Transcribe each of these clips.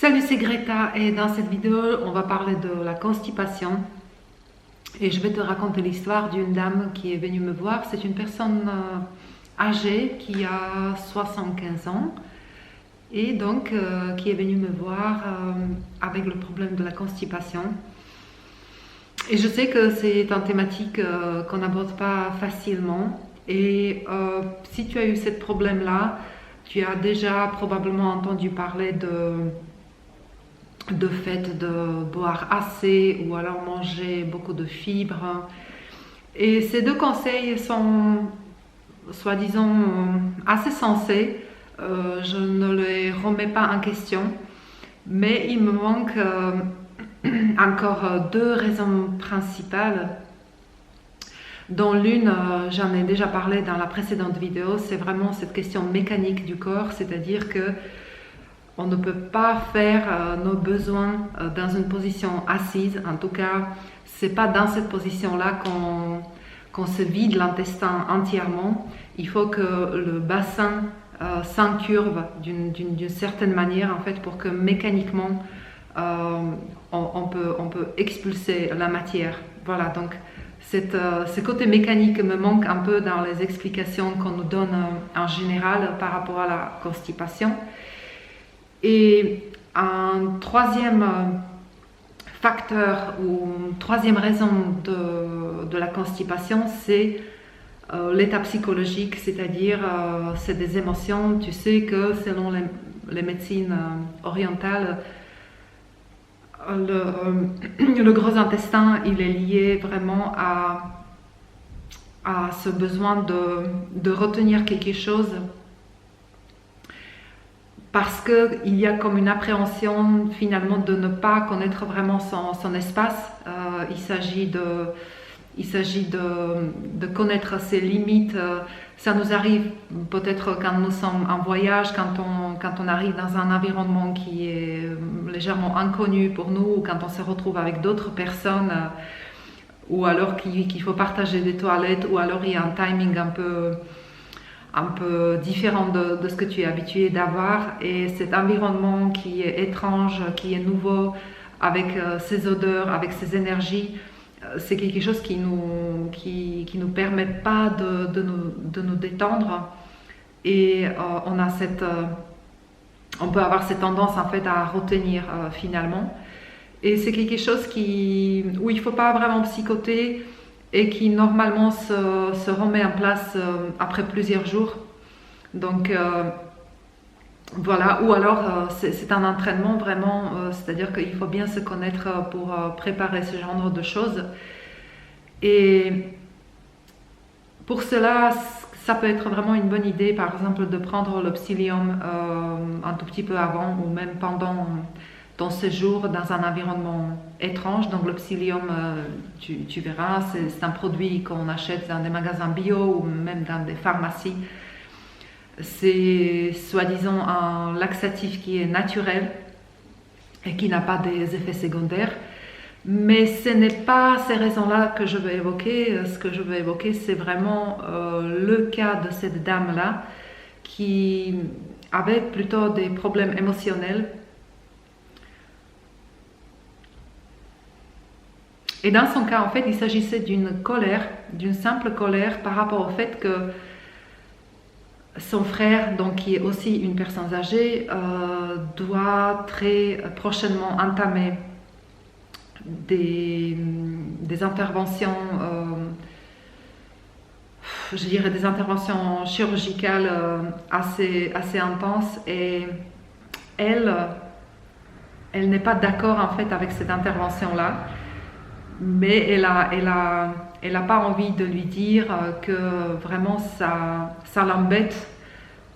Salut, c'est Greta et dans cette vidéo, on va parler de la constipation et je vais te raconter l'histoire d'une dame qui est venue me voir. C'est une personne âgée qui a 75 ans et donc qui est venue me voir avec le problème de la constipation. Et je sais que c'est une thématique qu'on n'aborde pas facilement et si tu as eu ce problème-là, tu as déjà probablement entendu parler de fait de boire assez ou alors manger beaucoup de fibres. Et ces deux conseils sont soi-disant assez sensés. Je ne les remets pas en question, mais il me manque encore deux raisons principales, dont l'une, j'en ai déjà parlé dans la précédente vidéo, c'est vraiment cette question mécanique du corps, c'est-à-dire que on ne peut pas faire nos besoins dans une position assise. En tout cas, c'est pas dans cette position-là qu'on se vide l'intestin entièrement. Il faut que le bassin s'incurve d'une certaine manière, en fait, pour que mécaniquement on peut expulser la matière. Voilà, donc ce côté mécanique me manque un peu dans les explications qu'on nous donne en général par rapport à la constipation. Et un troisième facteur ou une troisième raison de la constipation, c'est l'état psychologique, c'est-à-dire c'est des émotions. Tu sais que selon les médecines orientales, le gros intestin, il est lié vraiment à ce besoin de retenir quelque chose, parce qu'il y a comme une appréhension finalement de ne pas connaître vraiment son espace. Il s'agit de connaître ses limites. Ça nous arrive peut-être quand nous sommes en voyage, quand on arrive dans un environnement qui est légèrement inconnu pour nous, ou quand on se retrouve avec d'autres personnes, ou alors qu'il faut partager des toilettes, ou alors il y a un timing un peu différent de ce que tu es habitué d'avoir, et cet environnement qui est étrange, qui est nouveau, avec ses odeurs, avec ses énergies, c'est quelque chose qui nous permet pas de nous détendre, et on peut avoir cette tendance en fait à retenir finalement, et c'est quelque chose où il faut pas vraiment psychoter et qui normalement se remet en place après plusieurs jours. Donc voilà, ou alors c'est un entraînement vraiment, c'est-à-dire qu'il faut bien se connaître pour préparer ce genre de choses. Et pour cela, ça peut être vraiment une bonne idée, par exemple, de prendre le psyllium un tout petit peu avant ou même pendant ton séjour dans un environnement étrange. Donc le psyllium, tu verras, c'est un produit qu'on achète dans des magasins bio ou même dans des pharmacies. C'est soi-disant un laxatif qui est naturel et qui n'a pas des effets secondaires. Mais ce n'est pas ces raisons-là que je veux évoquer. Ce que je veux évoquer, c'est vraiment le cas de cette dame-là qui avait plutôt des problèmes émotionnels. Et dans son cas, en fait, il s'agissait d'une colère, d'une simple colère par rapport au fait que son frère, donc qui est aussi une personne âgée, doit très prochainement entamer des interventions, je dirais des interventions chirurgicales assez intenses, et elle n'est pas d'accord en fait avec cette intervention-là. Mais elle a pas envie de lui dire que vraiment ça l'embête,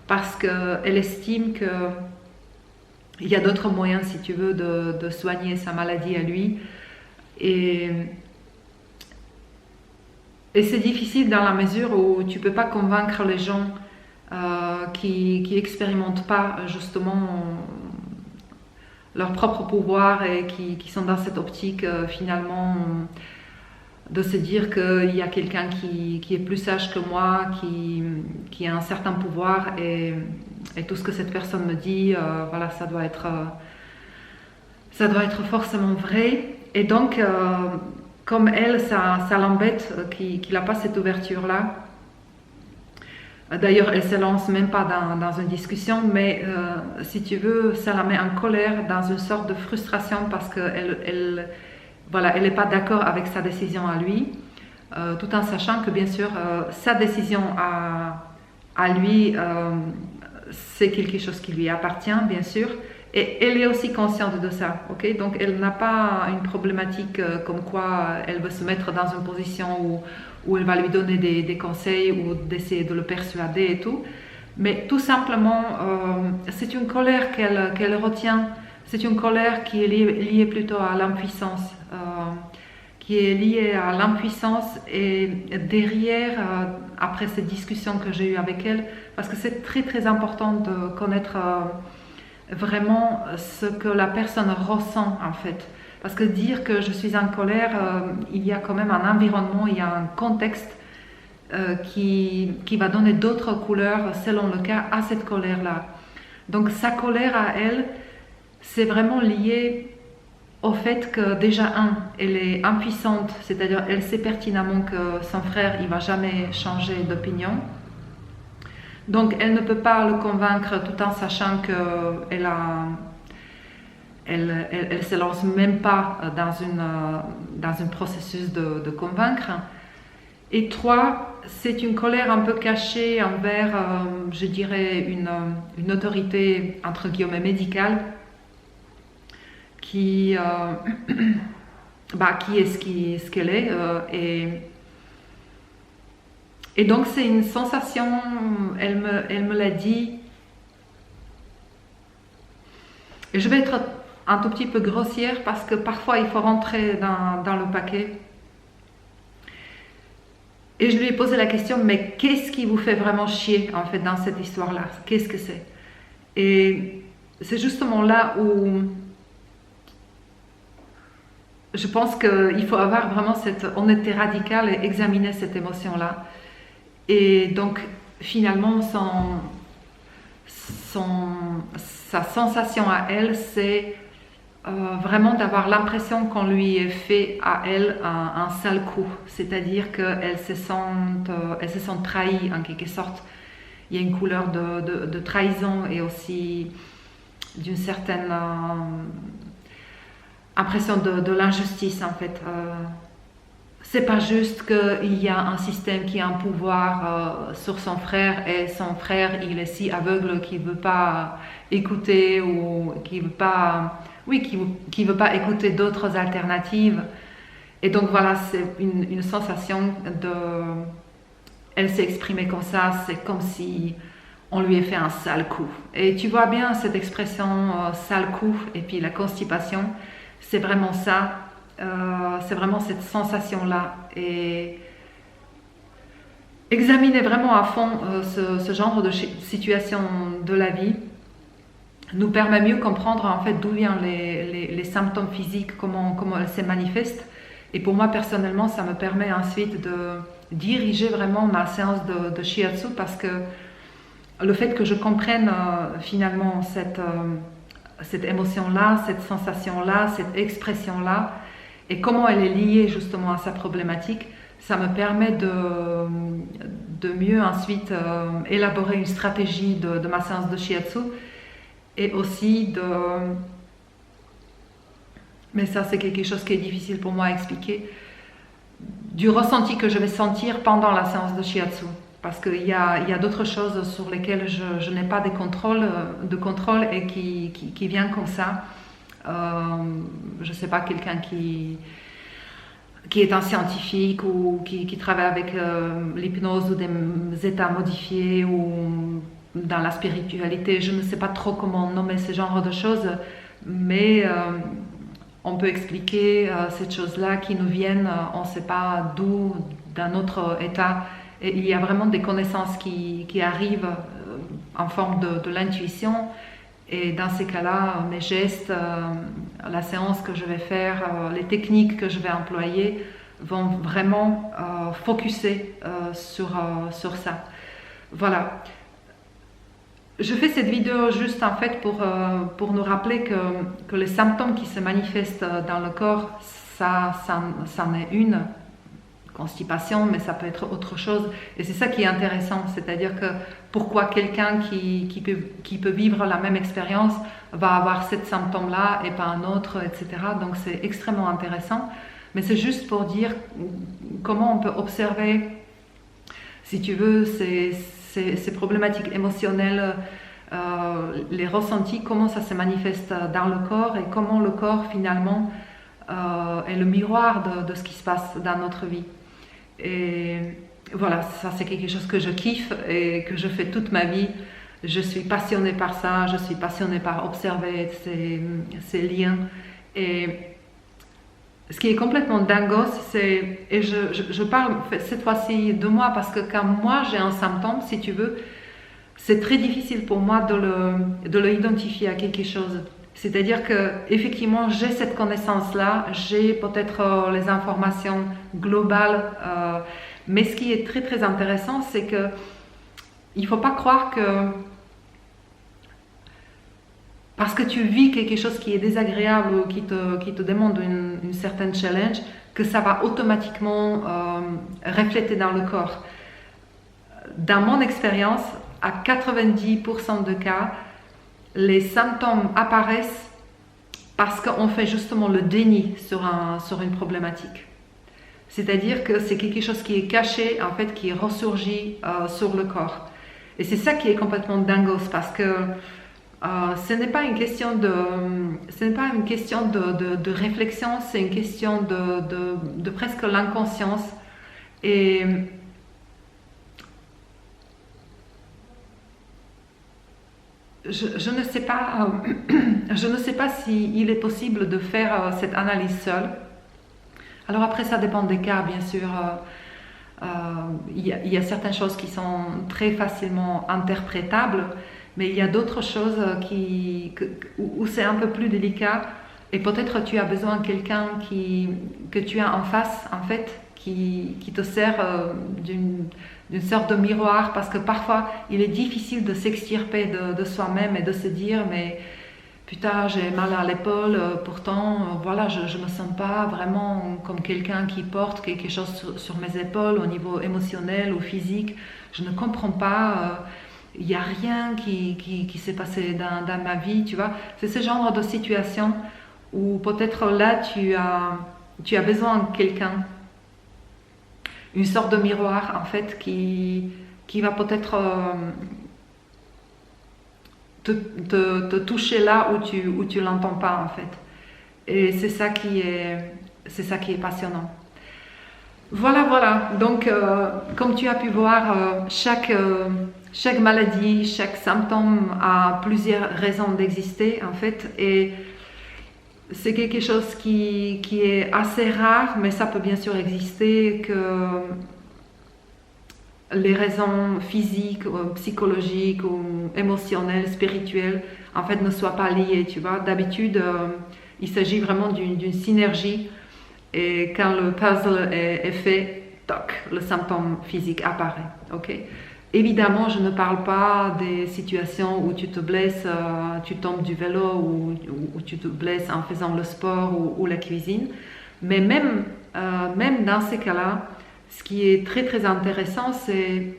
parce qu'elle estime qu'il y a d'autres moyens, si tu veux, de soigner sa maladie à lui. Et c'est difficile dans la mesure où tu ne peux pas convaincre les gens qui n'expérimentent pas justement leur propre pouvoir et qui sont dans cette optique finalement de se dire qu'il y a quelqu'un qui est plus sage que moi, qui a un certain pouvoir, et tout ce que cette personne me dit, voilà, ça doit être ça doit être forcément vrai. Et donc, comme elle, ça l'embête qu'il n'a pas cette ouverture-là. D'ailleurs, elle ne se lance même pas dans une discussion, mais si tu veux, ça la met en colère, dans une sorte de frustration parce qu'elle voilà, elle n'est pas d'accord avec sa décision à lui, tout en sachant que bien sûr, sa décision à lui, c'est quelque chose qui lui appartient, bien sûr, et elle est aussi consciente de ça, ok? Donc elle n'a pas une problématique comme quoi elle veut se mettre dans une position où elle va lui donner des conseils ou d'essayer de le persuader et tout. Mais tout simplement, c'est une colère qu'elle retient, c'est une colère qui est liée plutôt à l'impuissance, qui est liée à l'impuissance et derrière, après cette discussion que j'ai eue avec elle, parce que c'est très très important de connaître vraiment ce que la personne ressent en fait. Parce que dire que je suis en colère, il y a quand même un environnement, il y a un contexte qui va donner d'autres couleurs selon le cas à cette colère-là. Donc sa colère à elle, c'est vraiment lié au fait que déjà, elle est impuissante, c'est-à-dire elle sait pertinemment que son frère, il ne va jamais changer d'opinion. Donc elle ne peut pas le convaincre tout en sachant qu'elle elle se lance même pas dans un processus de convaincre. Et 3, c'est une colère un peu cachée envers, je dirais, une autorité entre guillemets médicale qui est ce qu'elle est. Et donc c'est une sensation, elle me l'a dit, et je vais être un tout petit peu grossière parce que parfois il faut rentrer dans le paquet. Et je lui ai posé la question, mais qu'est-ce qui vous fait vraiment chier en fait dans cette histoire-là? Qu'est-ce que c'est? Et c'est justement là où je pense qu'il faut avoir vraiment cette honnêteté radicale et examiner cette émotion-là. Et donc finalement sa sensation à elle, c'est vraiment d'avoir l'impression qu'on lui ait fait à elle un sale coup, c'est-à-dire qu'elle se sent trahie en quelque sorte. Il y a une couleur de trahison et aussi d'une certaine impression de l'injustice en fait. C'est pas juste qu'il y a un système qui a un pouvoir sur son frère et son frère il est si aveugle qu'il veut pas écouter ou qu'il veut pas veut pas écouter d'autres alternatives. Et donc voilà, c'est une sensation de... Elle s'est exprimée comme ça, c'est comme si on lui ait fait un sale coup. Et tu vois bien cette expression sale coup et puis la constipation, c'est vraiment ça. C'est vraiment cette sensation-là. Et examiner vraiment à fond ce genre de situation de la vie nous permet mieux comprendre en fait d'où viennent les symptômes physiques, comment elles se manifestent. Et pour moi personnellement, ça me permet ensuite de diriger vraiment ma séance de shiatsu parce que le fait que je comprenne finalement cette émotion-là, cette sensation-là, cette expression-là, et comment elle est liée justement à sa problématique, ça me permet de mieux ensuite élaborer une stratégie de ma séance de shiatsu et aussi mais ça c'est quelque chose qui est difficile pour moi à expliquer, du ressenti que je vais sentir pendant la séance de shiatsu. Parce qu'il y a d'autres choses sur lesquelles je n'ai pas de contrôle et qui vient comme ça. Je ne sais pas, quelqu'un qui est un scientifique ou qui travaille avec l'hypnose ou des états modifiés ou dans la spiritualité. Je ne sais pas trop comment nommer ce genre de choses, mais on peut expliquer ces choses-là qui nous viennent, on ne sait pas d'où, d'un autre état. Et il y a vraiment des connaissances qui arrivent en forme de l'intuition. Et dans ces cas-là, mes gestes, la séance que je vais faire, les techniques que je vais employer vont vraiment focuser sur ça. Voilà. Je fais cette vidéo juste en fait pour nous rappeler que les symptômes qui se manifestent dans le corps, ça en est une constipation, mais ça peut être autre chose. Et c'est ça qui est intéressant, c'est-à-dire que pourquoi quelqu'un qui peut vivre la même expérience va avoir ce symptôme-là et pas un autre, etc. Donc c'est extrêmement intéressant. Mais c'est juste pour dire comment on peut observer, si tu veux, ces problématiques émotionnelles, les ressentis, comment ça se manifeste dans le corps et comment le corps finalement est le miroir de ce qui se passe dans notre vie. Et voilà, ça c'est quelque chose que je kiffe et que je fais toute ma vie. Je suis passionnée par ça, je suis passionnée par observer ces liens. Et ce qui est complètement dingos, c'est, et je parle cette fois-ci de moi parce que quand moi j'ai un symptôme, si tu veux, c'est très difficile pour moi de le identifier à quelque chose. C'est-à-dire que effectivement j'ai cette connaissance-là, j'ai peut-être les informations globales, mais ce qui est très très intéressant, c'est que il faut pas croire que parce que tu vis quelque chose qui est désagréable ou qui te demande une certaine challenge, que ça va automatiquement refléter dans le corps. Dans mon expérience, à 90% de cas, les symptômes apparaissent parce qu'on fait justement le déni sur une problématique. C'est-à-dire que c'est quelque chose qui est caché, en fait, qui ressurgit sur le corps. Et c'est ça qui est complètement dingos, parce que ce n'est pas une question de réflexion, c'est une question de presque l'inconscience. Et je ne sais pas, je ne sais pas s'il est possible de faire cette analyse seule. Alors après, ça dépend des cas, bien sûr. Il y a certaines choses qui sont très facilement interprétables, mais il y a d'autres choses où c'est un peu plus délicat. Et peut-être tu as besoin de quelqu'un que tu as en face, en fait, qui te sert d'une sorte de miroir, parce que parfois il est difficile de s'extirper de soi-même et de se dire mais putain j'ai mal à l'épaule, pourtant voilà je me sens pas vraiment comme quelqu'un qui porte quelque chose sur mes épaules au niveau émotionnel ou physique, je ne comprends pas, il n'y a rien qui s'est passé dans ma vie, tu vois. C'est ce genre de situation où peut-être là tu as besoin de quelqu'un, une sorte de miroir en fait qui va peut-être te toucher là où tu l'entends pas en fait. Et c'est ça qui est passionnant. Voilà. Donc comme tu as pu voir, chaque maladie, chaque symptôme a plusieurs raisons d'exister en fait, et c'est quelque chose qui est assez rare, mais ça peut bien sûr exister, que les raisons physiques, psychologiques ou émotionnelles, spirituelles, en fait ne soient pas liées, tu vois. D'habitude, il s'agit vraiment d'une synergie, et quand le puzzle est fait, toc, le symptôme physique apparaît, ok. Évidemment, je ne parle pas des situations où tu te blesses, tu tombes du vélo ou tu te blesses en faisant le sport ou la cuisine. Mais même dans ces cas-là, ce qui est très très intéressant, c'est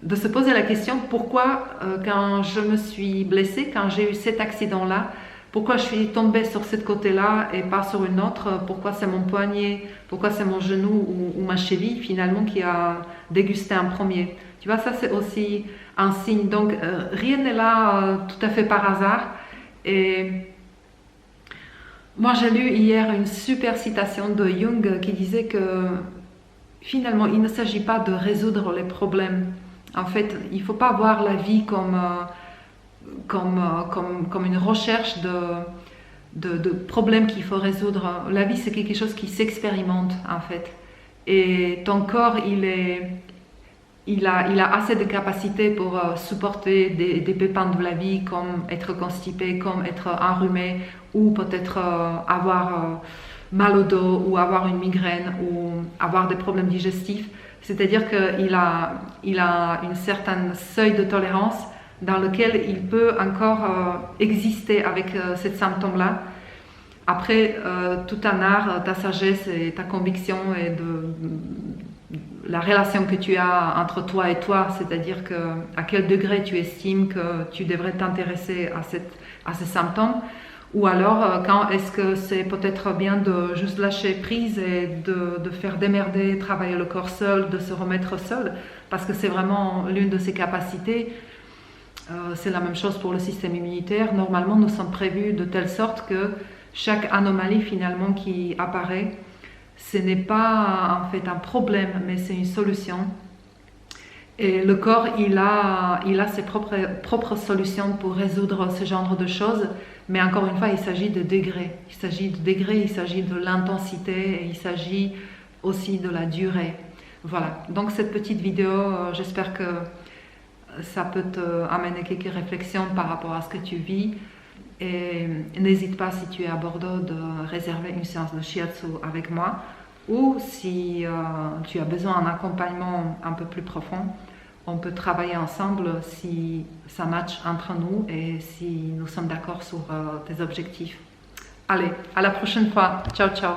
de se poser la question pourquoi quand je me suis blessée, quand j'ai eu cet accident-là, pourquoi je suis tombée sur ce côté-là et pas sur une autre, pourquoi c'est mon poignet, pourquoi c'est mon genou ou ma cheville finalement qui a dégusté en premier. Tu vois, ça c'est aussi un signe. Donc rien n'est là tout à fait par hasard. Et moi j'ai lu hier une super citation de Jung qui disait que finalement il ne s'agit pas de résoudre les problèmes. En fait, il ne faut pas voir la vie comme une recherche de problèmes qu'il faut résoudre. La vie, c'est quelque chose qui s'expérimente, en fait. Et ton corps, il a assez de capacités pour supporter des pépins de la vie, comme être constipé, comme être enrhumé, ou peut-être avoir mal au dos, ou avoir une migraine, ou avoir des problèmes digestifs. C'est-à-dire qu'il a une certaine seuil de tolérance dans lequel il peut encore exister avec ce symptôme-là. Après, tout un art, ta sagesse et ta conviction et la relation que tu as entre toi et toi, c'est-à-dire à quel degré tu estimes que tu devrais t'intéresser à ces symptômes, ou alors quand est-ce que c'est peut-être bien de juste lâcher prise et de faire démerder, travailler le corps seul, de se remettre seul, parce que c'est vraiment l'une de ses capacités. C'est la même chose pour le système immunitaire. Normalement, nous sommes prévus de telle sorte que chaque anomalie finalement qui apparaît, ce n'est pas en fait un problème, mais c'est une solution. Et le corps, il a ses propres solutions pour résoudre ce genre de choses. Mais encore une fois, il s'agit de degrés. Il s'agit de l'intensité et il s'agit aussi de la durée. Voilà. Donc cette petite vidéo, j'espère que ça peut t'amener quelques réflexions par rapport à ce que tu vis. Et n'hésite pas, si tu es à Bordeaux, de réserver une séance de shiatsu avec moi, ou si tu as besoin d'un accompagnement un peu plus profond, on peut travailler ensemble si ça match entre nous et si nous sommes d'accord sur tes objectifs. Allez, à la prochaine fois. Ciao, ciao.